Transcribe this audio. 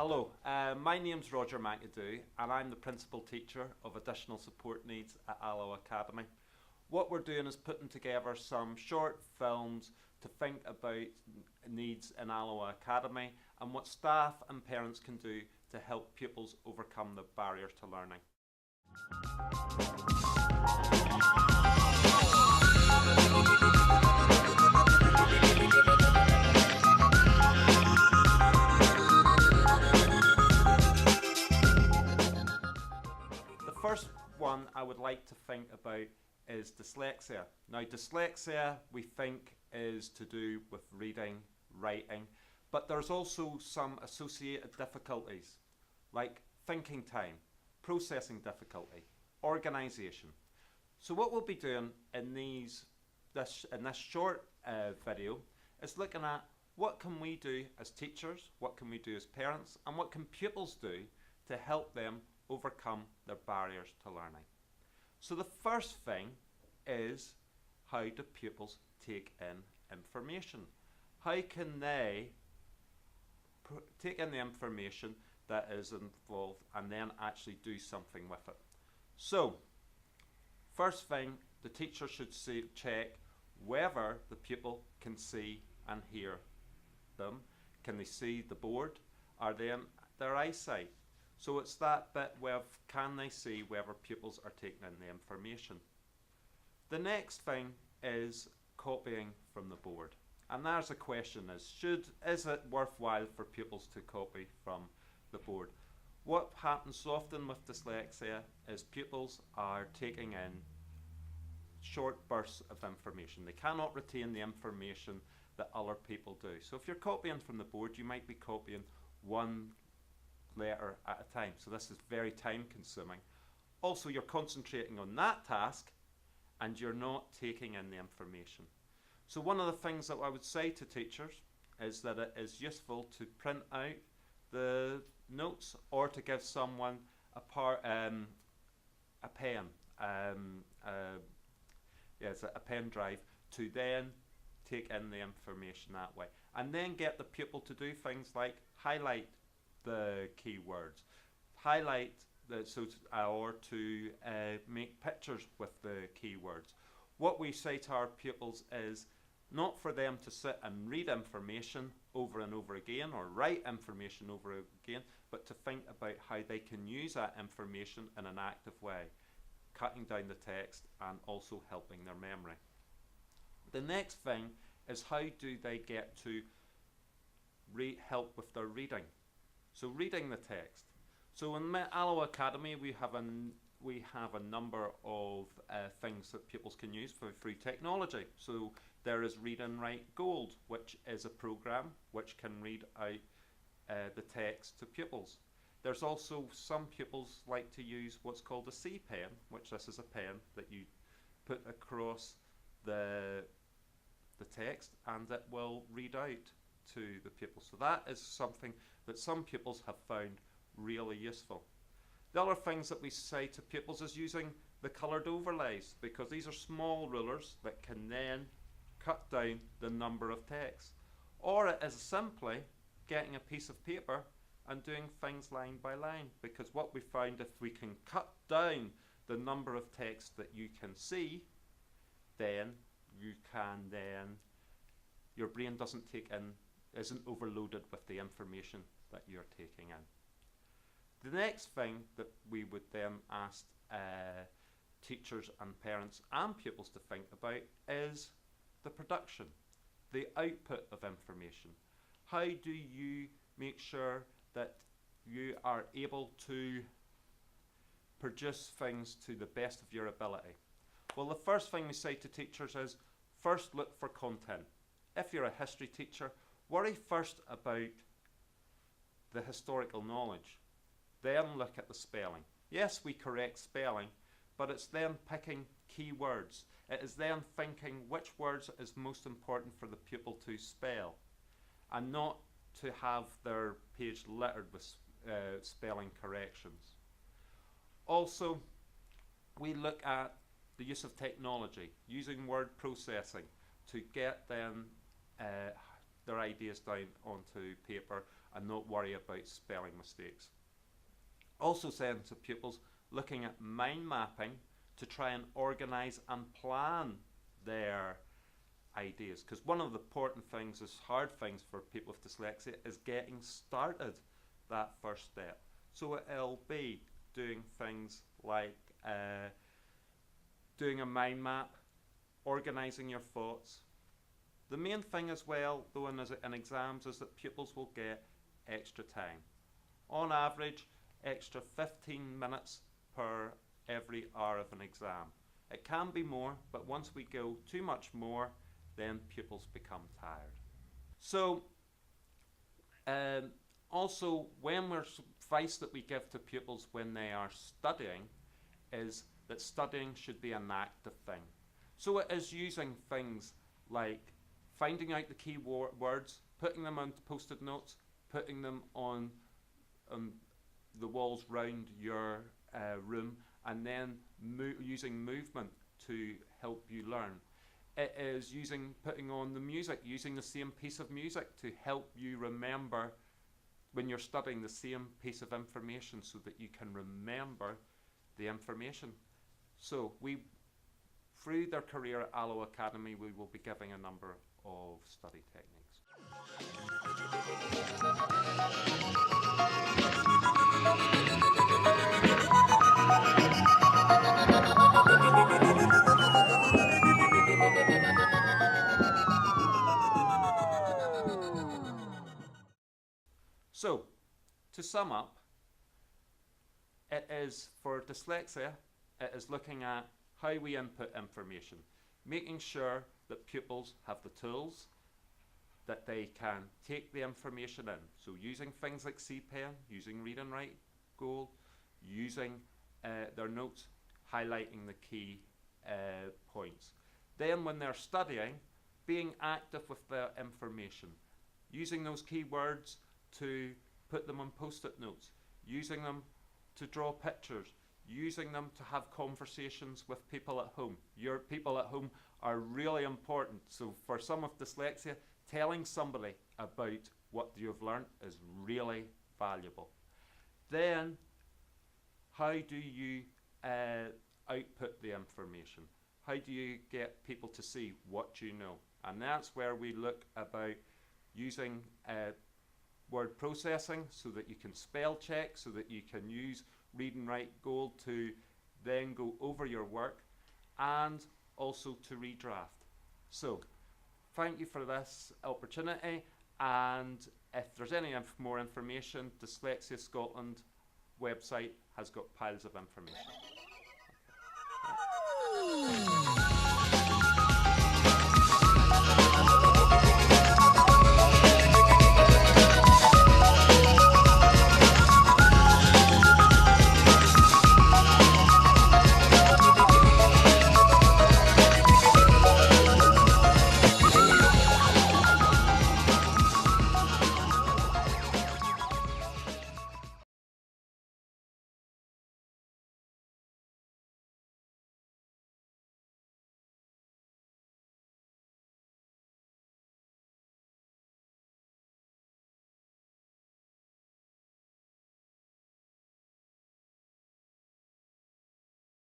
Hello, my name's Roger McAdoo and I'm the Principal Teacher of Additional Support Needs at Alloa Academy. What we're doing is putting together some short films to think about needs in Alloa Academy and what staff and parents can do to help pupils overcome the barriers to learning. The first one I would like to think about is dyslexia. Now, dyslexia we think is to do with reading, writing, but there's also some associated difficulties like thinking time, processing difficulty, organisation. So what we'll be doing in this short video is looking at what can we do as teachers, what can we do as parents, and what can pupils do to help them overcome their barriers to learning. So the first thing is, how do pupils take in information? How can they take in the information that is involved and then actually do something with it? So first thing, the teacher should check whether the pupil can see and hear them. Can they see the board? Are they in their eyesight? So it's that bit where can they see whether pupils are taking in the information. The next thing is copying from the board. And there's a question is it worthwhile for pupils to copy from the board? What happens often with dyslexia is pupils are taking in short bursts of information. They cannot retain the information that other people do. So if you're copying from the board, you might be copying one letter at a time. So this is very time consuming. Also, you're concentrating on that task and you're not taking in the information. So one of the things that I would say to teachers is that it is useful to print out the notes or to give someone a pen, a pen drive to then take in the information that way, and then get the pupil to do things like highlight the keywords, or to make pictures with the keywords. What we say to our pupils is not for them to sit and read information over and over again or write information over again, but to think about how they can use that information in an active way, cutting down the text and also helping their memory. The next thing is, how do they get to help with their reading? So reading the text. So in Alloa Academy we have a number of things that pupils can use through technology. So there is Read and Write Gold, which is a program which can read out the text to pupils. There's also some pupils like to use what's called a C pen, which this is a pen that you put across the text and it will read out to the pupils. So that is something that some pupils have found really useful. The other things that we say to pupils is using the coloured overlays, because these are small rulers that can then cut down the number of text. Or it is simply getting a piece of paper and doing things line by line, because what we found, if we can cut down the number of text that you can see, then your brain isn't overloaded with the information that you're taking in. The next thing that we would then ask teachers and parents and pupils to think about is the production, the output of information. How do you make sure that you are able to produce things to the best of your ability? Well, the first thing we say to teachers is, first look for content. If you're a history teacher, worry first about the historical knowledge. Then look at the spelling. Yes, we correct spelling, but it's then picking key words. It is then thinking which words is most important for the pupil to spell, and not to have their page littered with spelling corrections. Also, we look at the use of technology, using word processing to get them their ideas down onto paper and not worry about spelling mistakes. Also saying to pupils, looking at mind mapping to try and organise and plan their ideas, because one of the important things, is hard things for people with dyslexia, is getting started, that first step. So it'll be doing things like doing a mind map, organising your thoughts. The main thing as well, though, in exams, is that pupils will get extra time. On average, extra 15 minutes per every hour of an exam. It can be more, but once we go too much more, then pupils become tired. So, also, advice that we give to pupils when they are studying is that studying should be an active thing. So it is using things like finding out the key words, putting them on post-it notes, putting them on the walls round your room, and then using movement to help you learn. It is putting on the music, using the same piece of music to help you remember when you're studying the same piece of information, so that you can remember the information. So through their career at Alloa Academy, we will be giving a number of study techniques. So, to sum up, it is for dyslexia, it is looking at how we input information, making sure that pupils have the tools that they can take the information in. So using things like CPEN, using Read and Write Goal, using their notes, highlighting the key points. Then when they're studying, being active with their information, using those key words to put them on post-it notes, using them to draw pictures, using them to have conversations with people at home. Your people at home are really important. So for some with dyslexia, telling somebody about what you've learned is really valuable. Then, how do you output the information? How do you get people to see what you know? And that's where we look about using word processing, so that you can spell check, so that you can use Read and Write Goal to then go over your work, and also to redraft. So, thank you for this opportunity, and if there's any more information, Dyslexia Scotland website has got piles of information.